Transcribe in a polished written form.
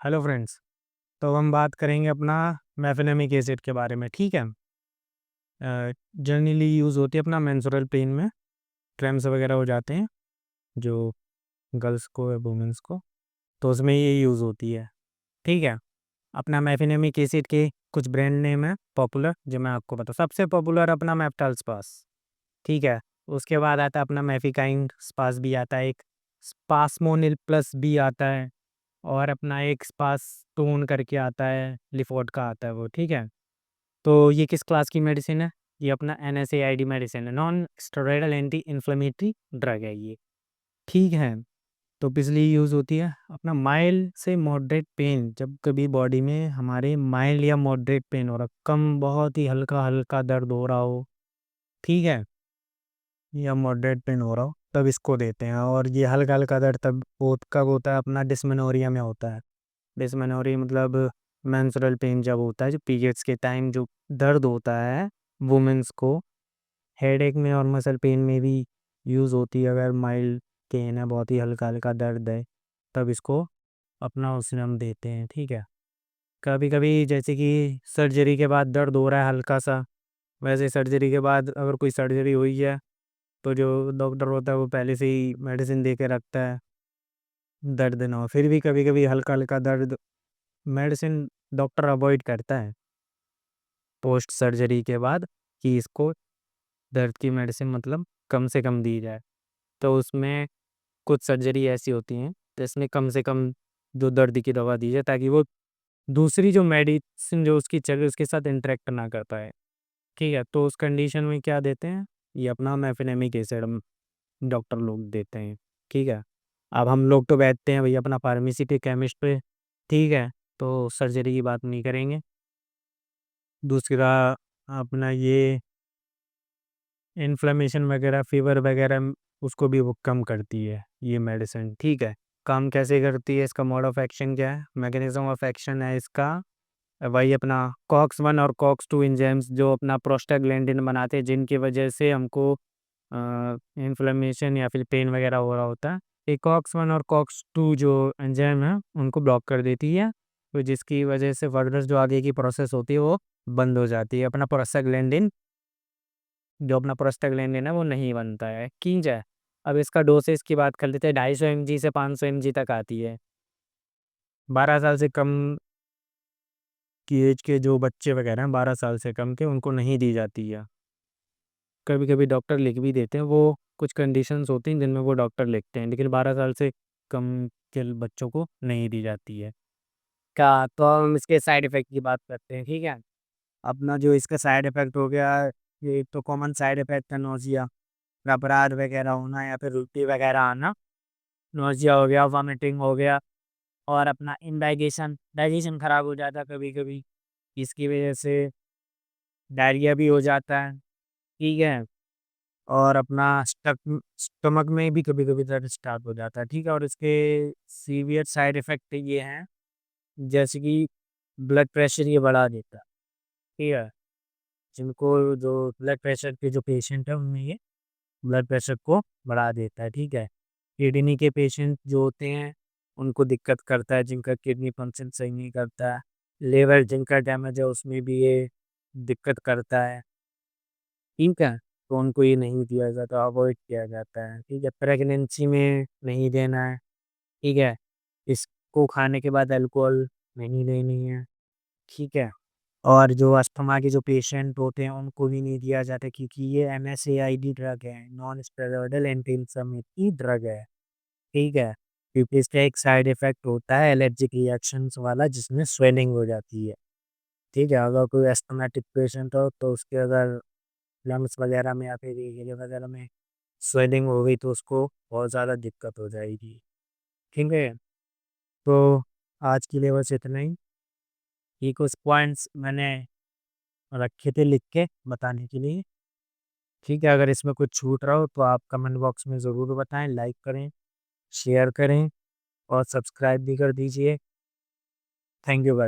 Hello friends. तो हम बात करेंगे अपना मेफेनेमिक एसिड के बारे में। ठीक है। जनरली यूज़ होती है अपना मेंस्ट्रुअल पेन में, क्रैम्प्स वगैरह हो जाते हैं जो गर्ल्स को या वुमेंस को, तो उसमें ये यूज़ होती है। ठीक है। अपना मेफेनेमिक एसिड के कुछ ब्रांड नेम है पॉपुलर, जो मैं आपको बता, सबसे पॉपुलर अपना मेप्टाल स्पास। ठीक है। उसके बाद आता है अपना मेफिकाइंड स्पास भी आता है, एक स्पासमोनिल प्लस भी आता है, और अपना एक स्पास टोन करके आता है, लिफोर्ड का आता है वो। ठीक है। तो ये किस क्लास की मेडिसिन है? ये अपना NSAID मेडिसिन है, non steroidal anti inflammatory drug है ये। ठीक है। तो पिछली यूज़ होती है अपना माइल्ड से मॉडरेट पेन, जब कभी बॉडी में हमारे माइल्ड या मॉडरेट पेन हो रहा, कम बहुत ही हल्का हल्का दर्द हो रहा हो, ठीक है, या मॉडरेट पेन हो रहा हो, तब इसको देते हैं। और ये हल्का हल्का दर्द तब कब होता है? अपना डिस्मेनोरिया में होता है। डिस्मेनोरिया मतलब मेंस्ट्रुअल पेन जब होता है, जो पीरियड्स के टाइम जो दर्द होता है वुमेन्स को, हेडेक में और मसल पेन में भी यूज़ होती है। अगर माइल्ड पेन है, बहुत ही हल्का हल्का दर्द है, तब इसको अपना उसने हम देते हैं। ठीक है। कभी कभी जैसे कि सर्जरी के बाद दर्द हो रहा है हल्का सा, वैसे सर्जरी के बाद अगर कोई सर्जरी हुई है तो जो डॉक्टर होता है वो पहले से ही मेडिसिन दे के रखता है, दर्द ना हो। फिर भी कभी कभी हल्का हल्का दर्द, मेडिसिन डॉक्टर अवॉइड करता है पोस्ट सर्जरी के बाद, कि इसको दर्द की मेडिसिन मतलब कम से कम दी जाए। तो उसमें कुछ सर्जरी ऐसी होती हैं जिसमें कम से कम जो दर्द की दवा दी जाए, ताकि वो दूसरी जो मेडिसिन जो उसकी चल रही है उसके साथ इंटरेक्ट ना कर पाए। ठीक है। तो उस कंडीशन में क्या देते हैं? ये अपना मेफेनेमिक एसिड हम डॉक्टर लोग देते हैं। ठीक है। अब हम लोग तो बैठते हैं भैया अपना फार्मेसी पे, केमिस्ट पे। ठीक है। तो सर्जरी की बात नहीं करेंगे। दूसरा अपना ये इन्फ्लेमेशन वगैरह, फीवर वगैरह उसको भी वो कम करती है ये मेडिसिन। ठीक है। काम कैसे करती है? इसका मोड ऑफ एक्शन क्या है? मैकेनिज्म ऑफ एक्शन है इसका वही अपना कॉक्स 1 और कॉक्स 2 एंजाइम्स, जो अपना प्रोस्टाग्लैंडिन बनाते हैं, जिनकी वजह से हमको इन्फ्लेमेशन या फिर पेन वगैरह हो रहा होता है। ये कॉक्स 1 और कॉक्स 2 जो एंजाइम है उनको ब्लॉक कर देती है, तो जिसकी वजह से फर्दर जो आगे की प्रोसेस होती है वो बंद हो जाती है। अपना प्रोस्टाग्लैंडिन, जो अपना प्रोस्टाग्लैंडिन है वो नहीं बनता है। ठीक है। अब इसका डोसेज की बात कर लेते हैं। 250 mg से 500 mg तक आती है। 12 साल से कम की एज के जो बच्चे वगैरह हैं, 12 साल से कम के, उनको नहीं दी जाती है। कभी कभी डॉक्टर लिख भी देते हैं, वो कुछ कंडीशंस होती हैं जिनमें वो डॉक्टर लिखते हैं, लेकिन 12 साल से कम के बच्चों को नहीं दी जाती है। क्या तो हम इसके साइड इफ़ेक्ट की बात करते हैं। ठीक है। अपना जो इसका साइड इफ़ेक्ट हो गया, ये एक तो कॉमन साइड इफ़ेक्ट है नोज़िया, घबराहट वगैरह होना या फिर उल्टी वगैरह आना। नोज़िया हो गया, वॉमिटिंग हो गया, और अपना इंडाइजेशन, डाइजेशन खराब हो जाता है कभी कभी, इसकी वजह से डायरिया भी हो जाता है। ठीक है। और अपना स्टमक में भी कभी कभी दर्द स्टार्ट हो जाता है। ठीक है। और इसके सीवियर साइड इफ़ेक्ट ये हैं, जैसे कि ब्लड प्रेशर ये बढ़ा देता है। ठीक है। जिनको जो ब्लड प्रेशर के जो पेशेंट है उनमें ये ब्लड प्रेशर को बढ़ा देता है। ठीक है। किडनी के पेशेंट जो होते हैं उनको दिक्कत करता है, जिनका किडनी फंक्शन सही नहीं करता है। लेवर जिनका डैमेज है उसमें भी ये दिक्कत करता है। ठीक है। तो उनको ये नहीं दिया जाता, अवॉइड किया जाता है। ठीक है। प्रेगनेंसी में नहीं देना है। ठीक है। इसको खाने के बाद अल्कोहल नहीं लेनी है। ठीक है। और जो अस्थमा के जो पेशेंट होते हैं उनको भी नहीं दिया जाता, क्योंकि ये NSAID ड्रग है, non steroidal anti inflammatory drug है। ठीक है। क्योंकि इसका एक साइड इफेक्ट होता है एलर्जिक रिएक्शंस वाला, जिसमें स्वेलिंग हो जाती है। ठीक है। अगर कोई एस्थमेटिक पेशेंट हो तो उसके अगर लंग्स वगैरह में या फिर ये वगैरह में स्वेलिंग हो गई तो उसको बहुत ज़्यादा दिक्कत हो जाएगी। ठीक है। तो आज के लिए बस इतना ही। ये कुछ पॉइंट्स मैंने रखे थे लिख के बताने के लिए। ठीक है। अगर इसमें कुछ छूट रहा हो तो आप कमेंट बॉक्स में ज़रूर बताएं, लाइक करें, शेयर करें, और सब्सक्राइब भी कर दीजिए। Thank you guys.